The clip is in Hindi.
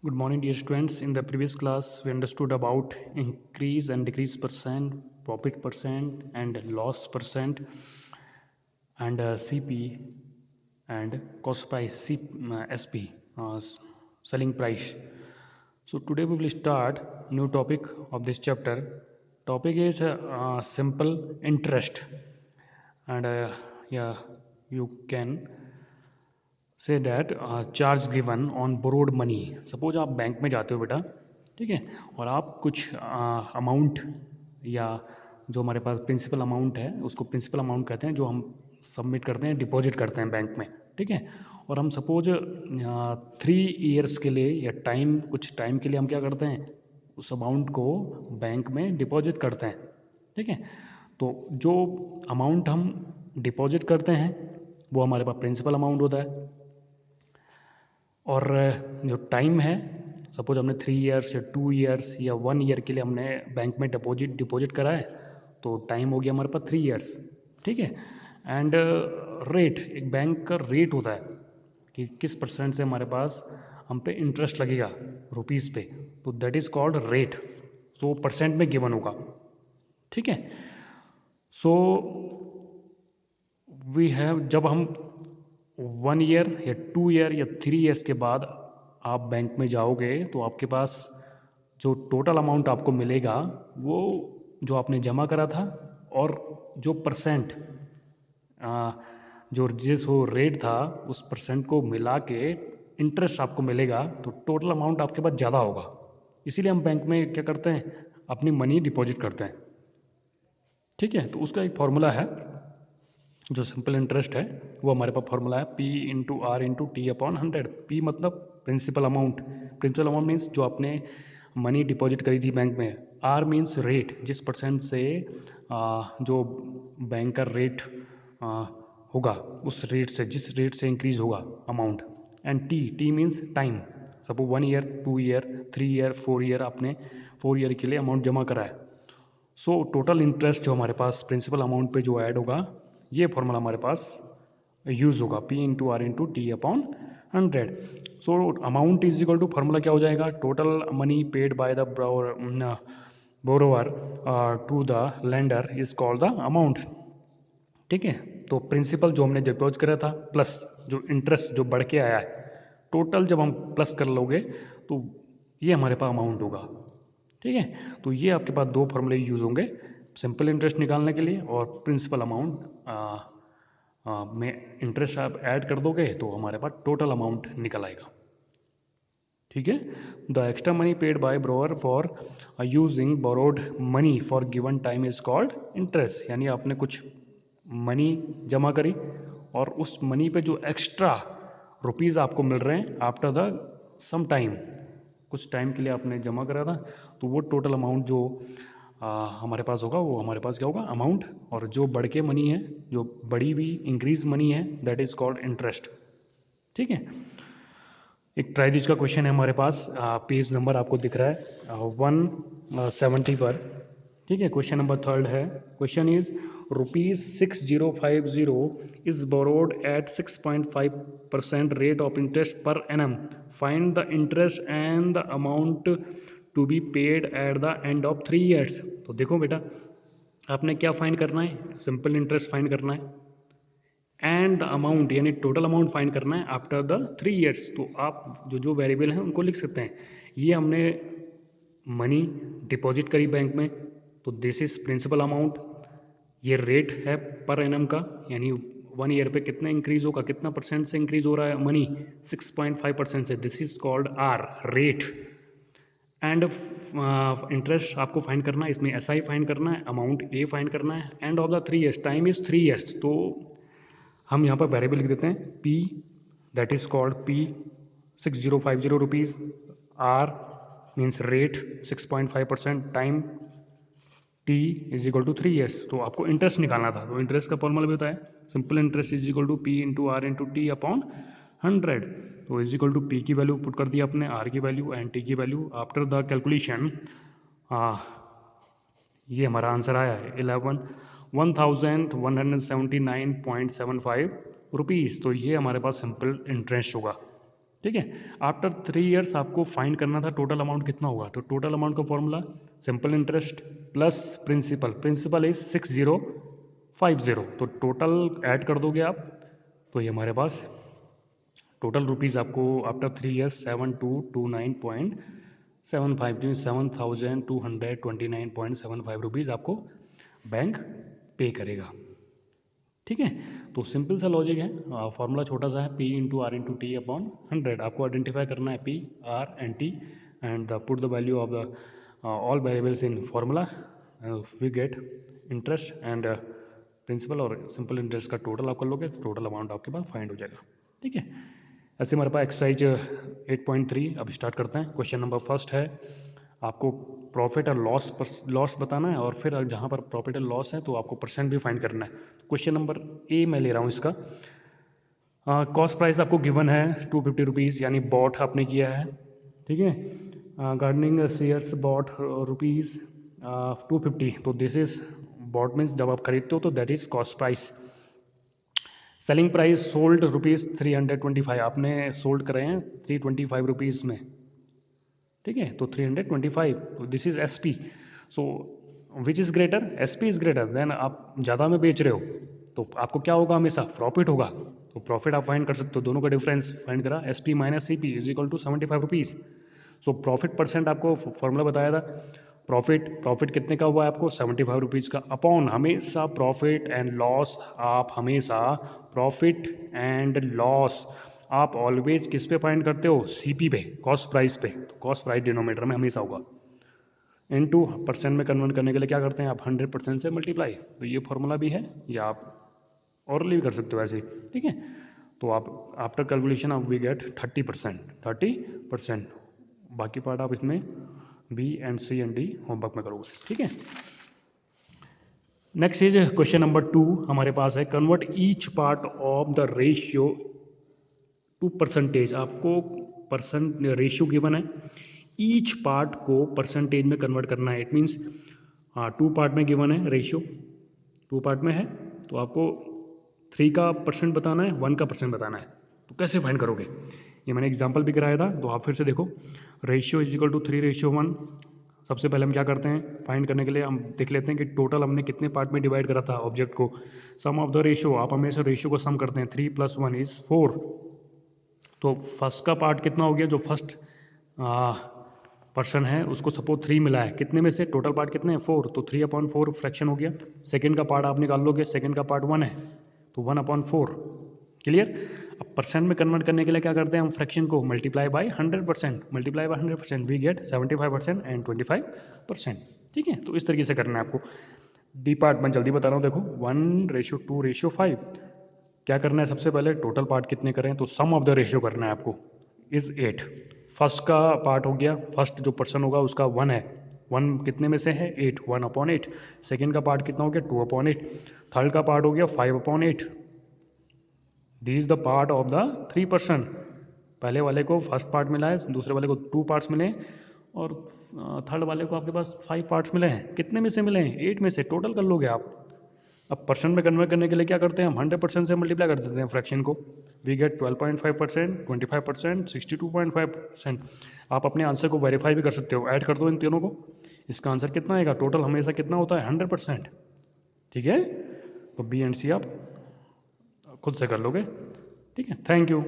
Good morning, dear students. In the previous class, we understood about increase and decrease percent, profit percent, and loss percent, and CP and cost price SP, selling price. So today we will start new topic of this chapter. Topic is simple interest, and yeah, you can say that charge given on borrowed money. Suppose आप बैंक में जाते हो बेटा, ठीक है, और आप कुछ अमाउंट या जो हमारे पास प्रिंसिपल अमाउंट है उसको प्रिंसिपल अमाउंट कहते हैं, जो हम सबमिट करते हैं, डिपॉजिट करते हैं बैंक में, ठीक है. और हम सपोज 3 ईयर्स के लिए या कुछ टाइम के लिए हम क्या करते हैं, उस अमाउंट को बैंक में डिपॉजिट करते हैं, ठीक है. तो जो अमाउंट हम डिपॉजिट करते हैं वो हमारे पास प्रिंसिपल अमाउंट होता है, और जो टाइम है, सपोज हमने 3 ईयर्स या 2 ईयर्स या 1 ईयर के लिए हमने बैंक में डिपॉजिट करा है, तो टाइम हो गया हमारे पास 3 ईयर्स, ठीक है. एंड रेट, एक बैंक का रेट होता है कि किस परसेंट से हमारे पास हम पे इंटरेस्ट लगेगा रुपीज़ पे, तो दैट इज़ कॉल्ड रेट. तो परसेंट में गिवन होगा, ठीक है. सो वी हैव, जब हम 1 ईयर या 2 ईयर या 3 ईयर्स के बाद आप बैंक में जाओगे तो आपके पास जो टोटल अमाउंट आपको मिलेगा वो जो आपने जमा करा था और जो परसेंट, जो जिस वो रेट था उस परसेंट को मिला के इंटरेस्ट आपको मिलेगा, तो टोटल अमाउंट आपके पास ज़्यादा होगा. इसीलिए हम बैंक में क्या करते हैं, अपनी मनी डिपॉजिट करते हैं, ठीक है. तो उसका एक फॉर्मूला है, जो सिंपल इंटरेस्ट है वो हमारे पास फॉर्मूला है P/R/T/100. पी मतलब principal amount. Principal amount means जो आपने मनी डिपॉजिट करी थी बैंक में. आर मीन्स रेट, जिस परसेंट से जो बैंक का रेट होगा, उस रेट से, जिस रेट से इंक्रीज होगा amount. And T means time. Suppose 1 year, 2 year, 3 year, 4 year, आपने 4 ईयर के लिए अमाउंट जमा करा है. सो टोटल इंटरेस्ट जो हमारे पास प्रिंसिपल अमाउंट पे जो ऐड होगा, ये फॉर्मूला हमारे पास यूज़ होगा, P/R/T/100. So amount is equal to, formula क्या हो जाएगा, total money paid by the borrower to the lender is called the amount, ठीक है. तो प्रिंसिपल जो हमने डिपॉजिट करा था प्लस जो इंटरेस्ट जो बढ़ के आया है, टोटल जब हम प्लस कर लोगे तो ये हमारे पास अमाउंट होगा, ठीक है. तो ये आपके पास दो फॉर्मूले यूज़ होंगे सिंपल इंटरेस्ट निकालने के लिए, और प्रिंसिपल अमाउंट में इंटरेस्ट आप ऐड कर दोगे तो हमारे पास टोटल अमाउंट निकल आएगा, ठीक है. The extra money paid by borrower for using borrowed money for given time is called interest. यानी आपने कुछ मनी जमा करी और उस मनी पे जो एक्स्ट्रा रुपीज़ आपको मिल रहे हैं आफ्टर द सम टाइम, कुछ टाइम के लिए आपने जमा करा था, तो वो टोटल अमाउंट जो हमारे पास होगा, वो हमारे पास क्या होगा, अमाउंट. और जो बढ़ के मनी है, जो बड़ी हुई इंक्रीज मनी है, दैट इज कॉल्ड इंटरेस्ट, ठीक है. एक ट्राई दिस का क्वेश्चन है हमारे पास, पेज नंबर आपको दिख रहा है 170 पर, ठीक है. क्वेश्चन नंबर 3 है. Question is ₹6050 is borrowed at 6.5% rate of interest per annum. Find the interest and the amount to be paid at the end of 3 years. तो देखो बेटा, आपने क्या फाइंड करना है, सिंपल इंटरेस्ट फाइंड करना है एंड द अमाउंट यानी टोटल अमाउंट फाइंड करना है आफ्टर द 3 ईयर्स. तो आप जो जो वेरिएबल हैं उनको लिख सकते हैं. ये हमने मनी डिपॉजिट करी बैंक में, तो दिस इज प्रिंसिपल अमाउंट. ये रेट है पर एनम का, यानी 1 ईयर पे कितना इंक्रीज होगा, कितना परसेंट से इंक्रीज हो रहा है मनी, 6.5% से, this is called R rate. And interest आपको फाइंड करना है, इसमें SI फाइंड करना है, अमाउंट ए फाइंड करना है, end of the 3 years, time is 3 years. तो हम यहाँ पर वेरिएबल लिख देते हैं P, that is called P/6050 R means rate 6.5%, time T is equal to 3 years. तो आपको इंटरेस्ट निकालना था, तो इंटरेस्ट का फॉर्मूला भी होता है simple interest is equal to P/R/T/100. तो इज इक्वल टू P की वैल्यू पुट कर दिया आपने, R की वैल्यू एंड T की वैल्यू. आफ्टर द कैलकुलेशन ये हमारा आंसर आया है 1179.75 रुपीज़. तो ये हमारे पास सिंपल इंटरेस्ट होगा, ठीक है। आफ्टर 3 ईयर्स आपको फाइंड करना था टोटल अमाउंट कितना होगा, तो टोटल अमाउंट का formula simple interest plus principal, principal is 6050, तो टोटल ऐड कर दोगे आप, तो ये हमारे पास टोटल रुपीज़ आपको आफ्टर 3 ईयर्स 7229.75 7229.75 रुपीज़ आपको बैंक पे करेगा। ठीक है, तो सिंपल सा लॉजिक है, फॉर्मूला छोटा सा है, P into R into T upon 100। आपको आइडेंटिफाई करना है P, R and T and put the value of the all variables in formula, we get interest and principal, और सिंपल इंटरेस्ट का टोटल आप कर लोगे, टोटल अमाउंट आपके पास फाइंड हो जाएगा। ठीक है, ऐसे हमारे पास एक्सरसाइज 8.3 अब स्टार्ट करते हैं। क्वेश्चन नंबर फर्स्ट है, आपको प्रॉफिट और लॉस बताना है, और फिर जहाँ पर प्रॉफिट और लॉस है तो आपको परसेंट भी फाइंड करना है। क्वेश्चन नंबर ए मैं ले रहा हूँ इसका। कॉस्ट प्राइस आपको गिवन है 250 रुपीज़, यानी बॉट आपने किया है। ठीक है, गार्डनिंग शेयर्स बॉट रुपीज़ 250, तो दिस इज बॉट मीन्स जब आप खरीदते हो तो that is cost price. Selling price sold rupees 325, आपने सोल्ड करे हैं 325 रुपीज़ में। ठीक है, तो 325, तो this is S P. So which is greater, S P is greater than, आप ज़्यादा में बेच रहे हो तो आपको क्या होगा, हमेशा प्रॉफिट होगा। तो प्रॉफिट आप फाइंड कर सकते हो, दोनों का डिफरेंस फाइंड करा, S P minus C P is equal to 75 rupees. So profit percent आपको फॉर्मूला बताया था, प्रॉफिट कितने का हुआ है आपको 75 रुपीज़ का, अपॉन हमेशा प्रॉफिट एंड लॉस, आप हमेशा प्रॉफिट एंड लॉस आप ऑलवेज किस पे फाइंड करते हो, सीपी पे, कॉस्ट प्राइस पे, तो कॉस्ट प्राइस डिनोमीटर में हमेशा होगा। इनटू परसेंट में कन्वर्ट करने के लिए क्या करते हैं आप 100% से मल्टीप्लाई, तो ये फॉर्मूला भी है, या आप औरली भी कर सकते हो ऐसे ही। ठीक है, तो आप आफ्टर कैलकुलेशन आप वी गेट 30%। बाकी पार्ट आप इसमें B and C and D homework में करोगे। ठीक है, नेक्स्ट इज क्वेश्चन नंबर 2 हमारे पास है, convert each part of the ratio two percentage. आपको परसेंट रेशियो गिवन है, ईच पार्ट को परसेंटेज में कन्वर्ट करना है। इट मीन्स 2 पार्ट में गिवन है रेशियो, 2 पार्ट में है, तो आपको 3 का परसेंट बताना है, 1 का परसेंट बताना है। तो कैसे फाइंड करोगे, ये मैंने एग्जाम्पल भी कराया था, तो आप फिर से देखो, रेशियो इज इक्वल टू 3:1। सबसे पहले हम क्या करते हैं, फाइंड करने के लिए हम देख लेते हैं कि टोटल हमने कितने पार्ट में डिवाइड करा था ऑब्जेक्ट को। सम ऑफ द रेशियो, आप हमेशा रेशियो को सम करते हैं, 3 + 1 = 4। तो फर्स्ट का पार्ट कितना हो गया, जो फर्स्ट पर्सन है उसको सपोज 3 मिला है, कितने में से, टोटल पार्ट कितने हैं 4, तो 3/4 फ्रैक्शन हो गया। सेकंड का पार्ट आप निकाल लोगे, सेकंड का पार्ट 1 है, तो 1/4। क्लियर। अब परसेंट में कन्वर्ट करने के लिए क्या करते हैं हम, फ्रैक्शन को multiply by 100%, we get 75% and 25%। ठीक है, तो इस तरीके से करना है आपको। डी पार्ट मैं जल्दी बता रहा हूँ, देखो 1:2:5। क्या करना है, सबसे पहले टोटल पार्ट कितने करें, तो सम ऑफ द रेशियो करना है आपको, इज 8। फर्स्ट का पार्ट हो गया, फर्स्ट जो पर्सन होगा उसका 1 है, 1 कितने में से है 8, 1/8। सेकेंड का पार्ट कितना हो गया 2/8। थर्ड का पार्ट हो गया 5/8। This is the part of the 3 person. पहले वाले को फर्स्ट पार्ट मिला है, दूसरे वाले को 2 पार्ट्स मिले, और थर्ड वाले को आपके पास 5 पार्ट्स मिले हैं। कितने में से मिले हैं, 8 में से, टोटल कर लोगे आप। अब परसेंट में कन्वर्ट करने के लिए क्या करते हैं हम, 100% से मल्टीप्लाई कर देते हैं फ्रैक्शन को, वी गेट 12.5%, 25%, 62.5%। आप अपने आंसर को वेरीफाई भी कर सकते हो, ऐड कर दो इन तीनों को, इसका आंसर कितना आएगा, टोटल हमेशा कितना होता है 100%। ठीक है, तो बी एंड सी आप खुद से कर लोगे। ठीक है, थैंक यू।